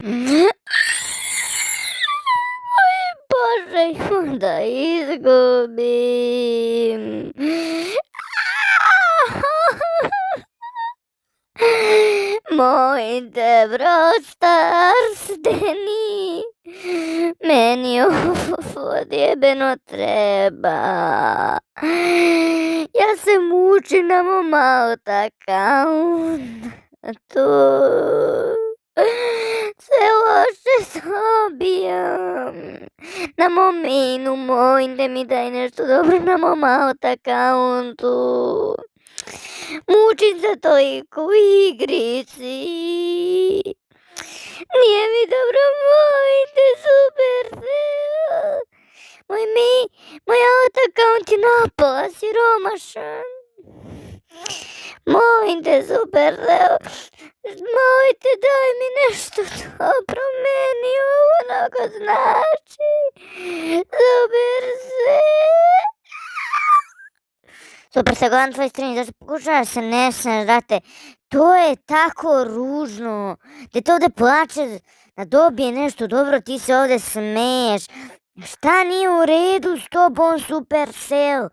Bože, da izgubim. Moj te Stars, Deni. Meni ovo odjebeno treba. Ja se mučim na mom autokauntu. Sve loše dobijam. Na mom mainu mojim da mi daj nešto dobro na mom autokauntu. Mučim se toliko u igrici. Nije mi dobro, mojte Supercell. Moj autokaunt je napola siromašan. Mojte Supercell. Mojte, daj mi nešto dobro, meni ovo mnogo znači. Supercell, gledam tvoj stream, zašto pokušavaš se nesneš, brate? To je tako ružno. Te to ovdje plače da dobije nešto dobro, ti se ovdje smeješ. Šta nije u redu s tobom, Supercell?